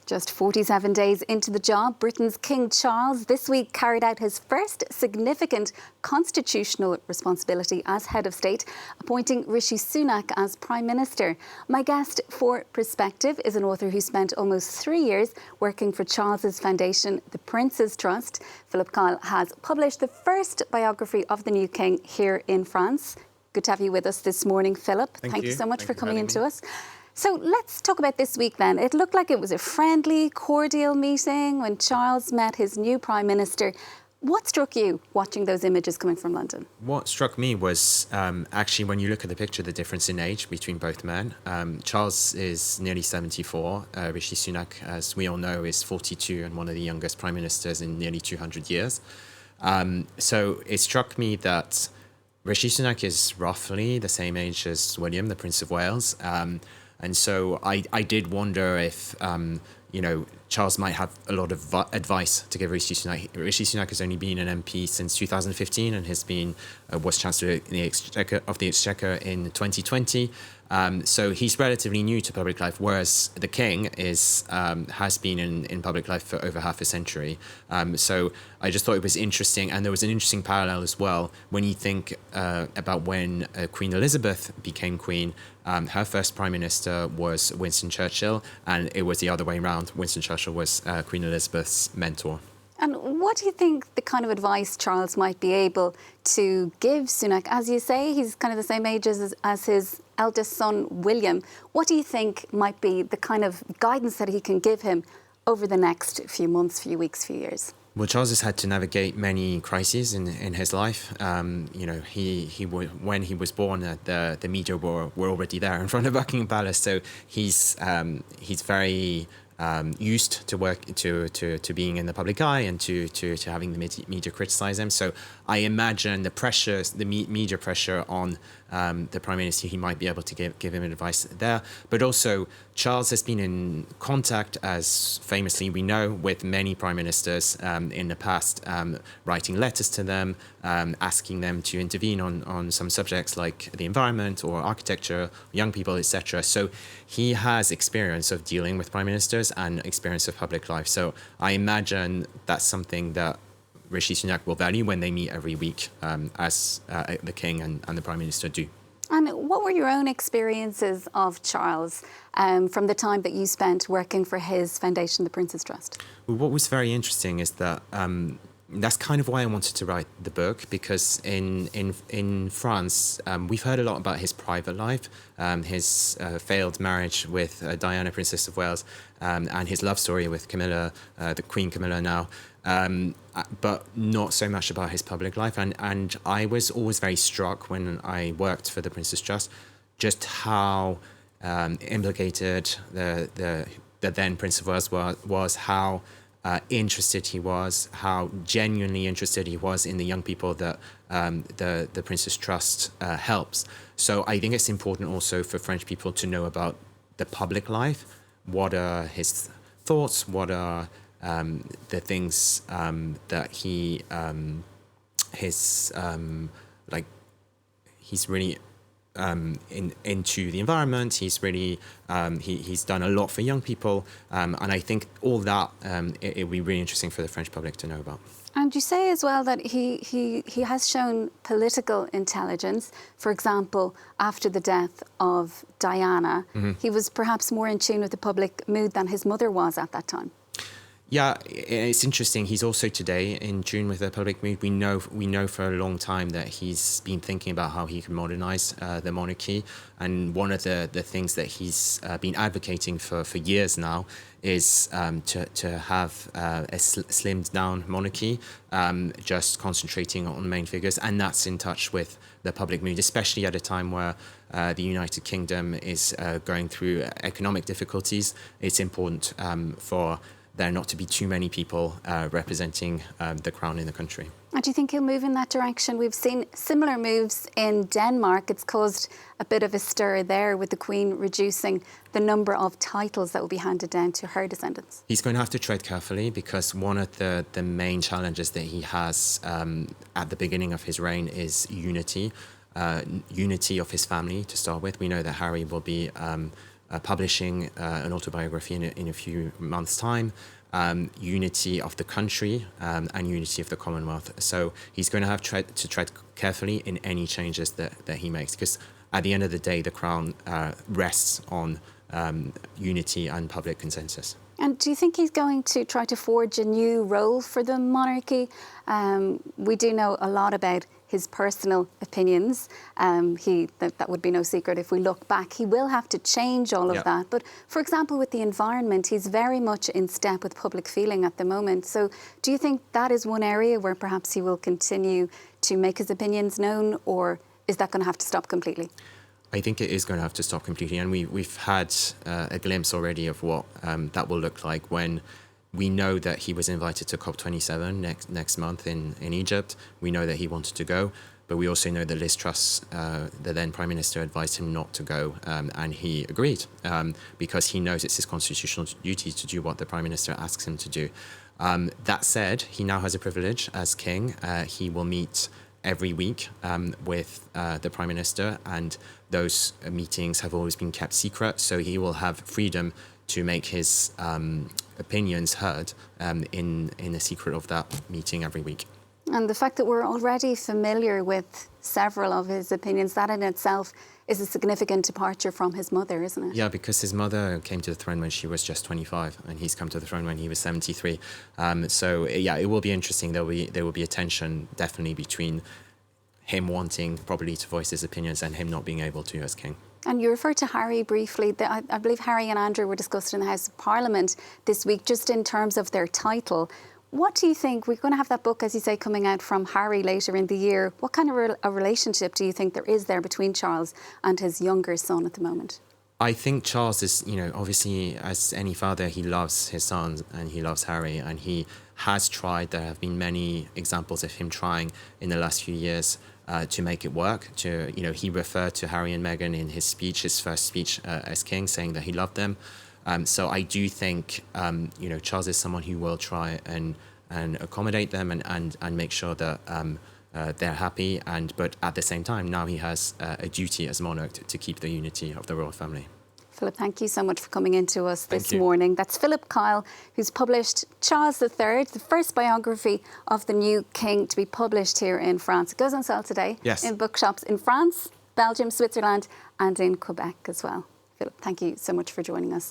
Just 47 days into the job, Britain's King Charles this week carried out his first significant constitutional responsibility as head of state, appointing Rishi Sunak as Prime Minister. My guest for Perspective is an author who spent almost 3 years working for Charles's foundation, the Prince's Trust. Philip Kyle has published the first biography of the new king here in France. Good to have you with us this morning, Philip. Thank you so much for coming in to us. So let's talk about this week then. It looked like it was a friendly, cordial meeting when Charles met his new Prime Minister. What struck you watching those images coming from London? What struck me was actually when you look at the picture, the difference in age between both men. Charles is nearly 74. Rishi Sunak, as we all know, is 42 and one of the youngest Prime Ministers in nearly 200 years. So it struck me that Rishi Sunak is roughly the same age as William, the Prince of Wales. And so I did wonder if, Charles might have a lot of advice to give Rishi Sunak. Rishi Sunak has only been an MP since 2015 and was Chancellor of the Exchequer in 2020. So he's relatively new to public life, whereas the King has been in public life for over half a century. So I just thought it was interesting, and there was an interesting parallel as well when you think about when Queen Elizabeth became Queen. Her first Prime Minister was Winston Churchill, and it was the other way around. Winston Churchill was Queen Elizabeth's mentor. And what do you think the kind of advice Charles might be able to give Sunak? As you say, he's kind of the same age as his eldest son, William. What do you think might be the kind of guidance that he can give him over the next few months, few weeks, few years? Well, Charles has had to navigate many crises in his life. When he was born, the media were already there in front of Buckingham Palace. So he's very used to being in the public eye and to having the media criticize him. So I imagine the media pressure on the Prime Minister, he might be able to give him advice there. But also, Charles has been in contact, as famously we know, with many Prime Ministers in the past, writing letters to them, asking them to intervene on some subjects like the environment or architecture, young people, etc. So he has experience of dealing with Prime Ministers and experience of public life. So I imagine that's something that Rishi Sunak will value when they meet every week, as the King and the Prime Minister do. And what were your own experiences of Charles from the time that you spent working for his foundation, the Prince's Trust? Well, what was very interesting is that that's kind of why I wanted to write the book, because in France, we've heard a lot about his private life, his failed marriage with Diana, Princess of Wales, and his love story with Camilla, the Queen Camilla now, but not so much about his public life. And I was always very struck when I worked for the Prince's Trust, just how implicated the then Prince of Wales was, how interested he was, how genuinely interested he was in the young people that the Prince's Trust helps. So I think it's important also for French people to know about the public life. What are his thoughts? What are the things that he's really into the environment. He's really he's done a lot for young people, and I think all that it would be really interesting for the French public to know about. And you say as well that he has shown political intelligence. For example, after the death of Diana, he was perhaps more in tune with the public mood than his mother was at that time. Yeah, it's interesting. He's also today in tune with the public mood. We know for a long time that he's been thinking about how he can modernise the monarchy. And one of the things that he's been advocating for years now is to have a slimmed down monarchy, just concentrating on the main figures. And that's in touch with the public mood, especially at a time where the United Kingdom is going through economic difficulties. It's important for there not to be too many people representing the crown in the country. And do you think he'll move in that direction? We've seen similar moves in Denmark. It's caused a bit of a stir there with the Queen reducing the number of titles that will be handed down to her descendants. He's going to have to tread carefully, because one of the main challenges that he has at the beginning of his reign is unity of his family to start with. We know that Harry will be publishing an autobiography in a few months' time, unity of the country and unity of the Commonwealth. So he's going to have to tread carefully in any changes that he makes, because at the end of the day, the Crown rests on unity and public consensus. And do you think he's going to try to forge a new role for the monarchy? We do know a lot about his personal opinions. That would be no secret if we look back. He will have to change all of that. But for example, with the environment, he's very much in step with public feeling at the moment. So do you think that is one area where perhaps he will continue to make his opinions known, or is that going to have to stop completely? I think it is going to have to stop completely, and we've had a glimpse already of what that will look like when we know that he was invited to COP27 next month in Egypt. We know that he wanted to go, but we also know that Liz Truss, the then Prime Minister, advised him not to go, and he agreed because he knows it's his constitutional duty to do what the Prime Minister asks him to do. That said, he now has a privilege as king. He will meet every week with the Prime Minister, and those meetings have always been kept secret, so he will have freedom to make his opinions heard in the secret of that meeting every week. And the fact that we're already familiar with several of his opinions, that in itself is a significant departure from his mother, isn't it? Yeah, because his mother came to the throne when she was just 25, and he's come to the throne when he was 73. So yeah, it will be interesting. There will be a tension definitely between him wanting probably to voice his opinions and him not being able to as king. And you referred to Harry briefly. I believe Harry and Andrew were discussed in the House of Parliament this week, just in terms of their title. What do you think? We're going to have that book, as you say, coming out from Harry later in the year. What kind of a relationship do you think there is there between Charles and his younger son at the moment? I think Charles is, obviously, as any father, he loves his sons and he loves Harry, and he has tried. There have been many examples of him trying in the last few years to make it work. He referred to Harry and Meghan in his speech, his first speech as king, saying that he loved them. So I do think, Charles is someone who will try and accommodate them and make sure that they're happy. But at the same time, now he has a duty as monarch to keep the unity of the royal family. Philip, thank you so much for coming in to us this morning. That's Philip Kyle, who's published Charles III, the first biography of the new king to be published here in France. It goes on sale today in bookshops in France, Belgium, Switzerland, and in Quebec as well. Philip, thank you so much for joining us.